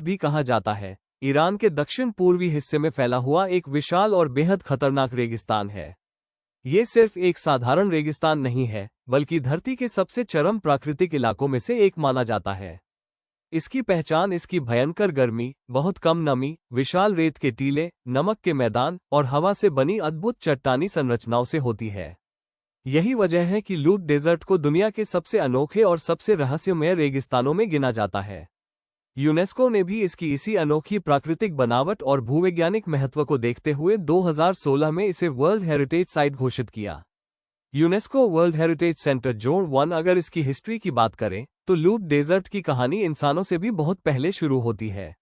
भी कहा जाता है, ईरान के दक्षिण पूर्वी हिस्से में फैला हुआ एक विशाल और बेहद खतरनाक रेगिस्तान है। ये सिर्फ एक साधारण रेगिस्तान नहीं है, बल्कि धरती के सबसे चरम प्राकृतिक इलाकों में से एक माना जाता है। इसकी पहचान इसकी भयंकर गर्मी, बहुत कम नमी, विशाल रेत के टीले, नमक के मैदान और हवा से बनी अद्भुत चट्टानी संरचनाओं से होती है। यही वजह है कि लूट डेजर्ट को दुनिया के सबसे अनोखे और सबसे रहस्यमय रेगिस्तानों में गिना जाता है। यूनेस्को ने भी इसकी इसी अनोखी प्राकृतिक बनावट और भूवैज्ञानिक महत्व को देखते हुए 2016 में इसे वर्ल्ड हेरिटेज साइट घोषित किया। UNESCO world heritage centre zone 1। अगर इसकी हिस्ट्री की बात करें तो लूट डेजर्ट की कहानी इंसानों से भी बहुत पहले शुरू होती है।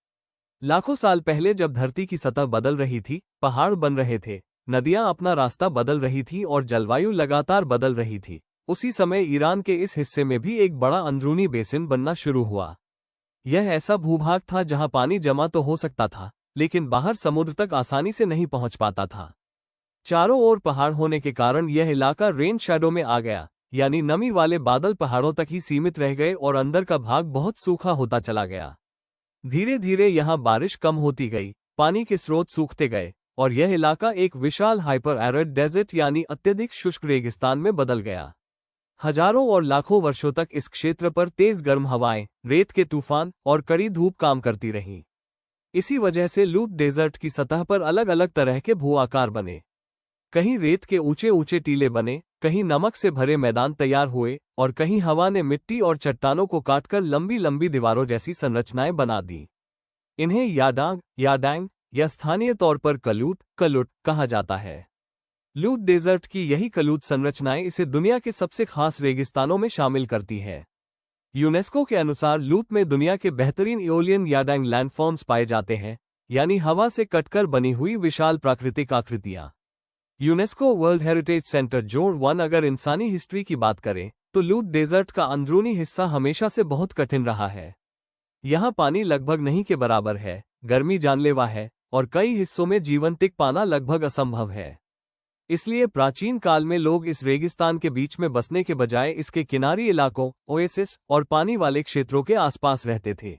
लाखों साल पहले जब धरती की सतह बदल रही थी, पहाड़ बन रहे थे, नदियां अपना रास्ता बदल रही थी और जलवायु लगातार बदल रही थी, उसी समय ईरान के इस हिस्से में भी एक बड़ा अंदरूनी बेसिन बनना शुरू हुआ। यह ऐसा भूभाग था जहां पानी जमा तो हो सकता था, लेकिन बाहर समुद्र तक आसानी से नहीं पहुंच पाता था। चारों ओर पहाड़ होने के कारण यह इलाका रेन शैडो में आ गया, यानी नमी वाले बादल पहाड़ों तक ही सीमित रह गए और अंदर का भाग बहुत सूखा होता चला गया। धीरे धीरे यहां बारिश कम होती गई, पानी के स्रोत सूखते गए और यह इलाका एक विशाल हाइपर एरिड डेजर्ट यानी अत्यधिक शुष्क रेगिस्तान में बदल गया। हजारों और लाखों वर्षों तक इस क्षेत्र पर तेज गर्म हवाएं, रेत के तूफान और कड़ी धूप काम करती रहीं। इसी वजह से लूट डेजर्ट की सतह पर अलग अलग तरह के भू आकार बने। कहीं रेत के ऊंचे ऊंचे टीले बने, कहीं नमक से भरे मैदान तैयार हुए और कहीं हवा ने मिट्टी और चट्टानों को काटकर लंबी लंबी दीवारों जैसी संरचनाएं बना दी। इन्हें याडांग, याडैंग या स्थानीय तौर पर कलुट कहा जाता है। लूट डेजर्ट की यही कलुट संरचनाएं इसे दुनिया के सबसे खास रेगिस्तानों में शामिल करती है। यूनेस्को के अनुसार लूट में दुनिया के बेहतरीन एओलियन याडांग लैंडफॉर्म्स पाए जाते हैं, यानी हवा से कटकर बनी हुई विशाल प्राकृतिक आकृतियां। UNESCO world heritage centre zone 1। अगर इंसानी हिस्ट्री की बात करें तो लूट डेजर्ट का अंदरूनी हिस्सा हमेशा से बहुत कठिन रहा है। यहाँ पानी लगभग नहीं के बराबर है, गर्मी जानलेवा है और कई हिस्सों में जीवन टिक पाना लगभग असंभव है। इसलिए प्राचीन काल में लोग इस रेगिस्तान के बीच में बसने के बजाय इसके किनारी इलाकों, ओएसिस और पानी वाले क्षेत्रों के आसपास रहते थे।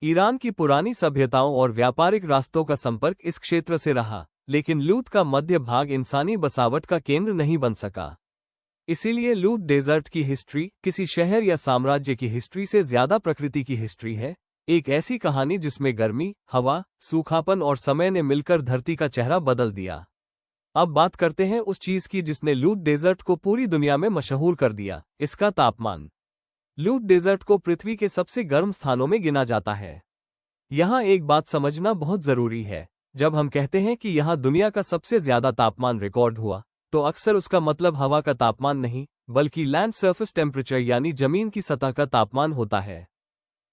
ईरान की पुरानी सभ्यताओं और व्यापारिक रास्तों का संपर्क इस क्षेत्र से रहा, लेकिन लूट का मध्य भाग इंसानी बसावट का केंद्र नहीं बन सका। इसीलिए लूट डेजर्ट की हिस्ट्री किसी शहर या साम्राज्य की हिस्ट्री से ज्यादा प्रकृति की हिस्ट्री है, एक ऐसी कहानी जिसमें गर्मी, हवा, सूखापन और समय ने मिलकर धरती का चेहरा बदल दिया। अब बात करते हैं उस चीज की जिसने लूट डेजर्ट को पूरी दुनिया में मशहूर कर दिया, इसका तापमान। लूट डेजर्ट को पृथ्वी के सबसे गर्म स्थानों में गिना जाता है। यहाँ एक बात समझना बहुत जरूरी है, जब हम कहते हैं कि यहाँ दुनिया का सबसे ज्यादा तापमान रिकॉर्ड हुआ, तो अक्सर उसका मतलब हवा का तापमान नहीं, बल्कि लैंड सरफेस टेम्परेचर यानी जमीन की सतह का तापमान होता है।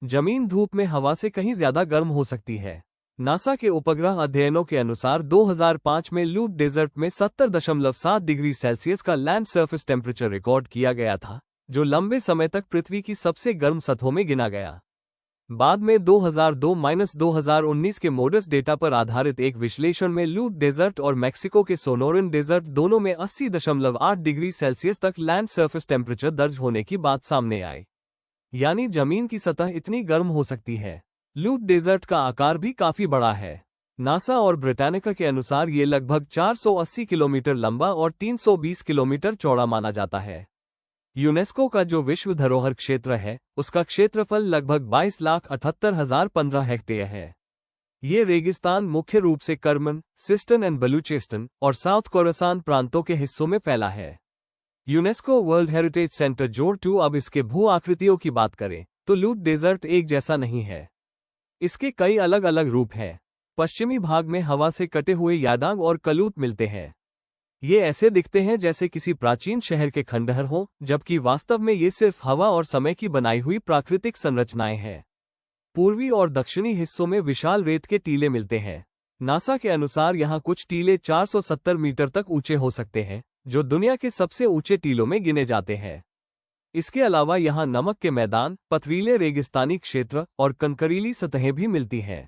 जमीन धूप में हवा से कहीं ज्यादा गर्म हो सकती है। नासा के उपग्रह अध्ययनों के अनुसार 2005 में लूट डेजर्ट में 70.7 डिग्री सेल्सियस का लैंड सरफेस टेम्परेचर रिकॉर्ड किया गया था, जो लंबे समय तक पृथ्वी की सबसे गर्म सतहों में गिना गया। बाद में 2002-2019 के मोडस डेटा पर आधारित एक विश्लेषण में लूट डेजर्ट और मैक्सिको के सोनोरिन डेजर्ट दोनों में 80.8 डिग्री सेल्सियस तक लैंड सरफेस टेम्परेचर दर्ज होने की बात सामने आई। यानी जमीन की सतह इतनी गर्म हो सकती है। लूट डेजर्ट का आकार भी काफी बड़ा है। नासा और ब्रिटानिका के अनुसार ये लगभग 480 किलोमीटर लंबा और 320 किलोमीटर चौड़ा माना जाता है। यूनेस्को का जो विश्व धरोहर क्षेत्र है, उसका क्षेत्रफल लगभग 22,78,015 हेक्टेयर है। ये रेगिस्तान मुख्य रूप से कर्मन, सिस्टन एंड बलूचिस्तान और साउथ खोरासान प्रांतों के हिस्सों में फैला है। UNESCO world heritage centre zone 2। अब इसके भू आकृतियों की बात करें तो लूट डेजर्ट एक जैसा नहीं है। इसके कई अलग अलग रूप हैं। पश्चिमी भाग में हवा से कटे हुए याडांग और कलूट मिलते हैं। ये ऐसे दिखते हैं जैसे किसी प्राचीन शहर के खंडहर हों, जबकि वास्तव में ये सिर्फ हवा और समय की बनाई हुई प्राकृतिक संरचनाएं हैं। पूर्वी और दक्षिणी हिस्सों में विशाल रेत के टीले मिलते हैं। नासा के अनुसार यहाँ कुछ टीले 470 मीटर तक ऊंचे हो सकते हैं, जो दुनिया के सबसे ऊंचे टीलों में गिने जाते हैं। इसके अलावा यहाँ नमक के मैदान, पथरीले रेगिस्तानी क्षेत्र और कंकरीली सतहें भी मिलती हैं।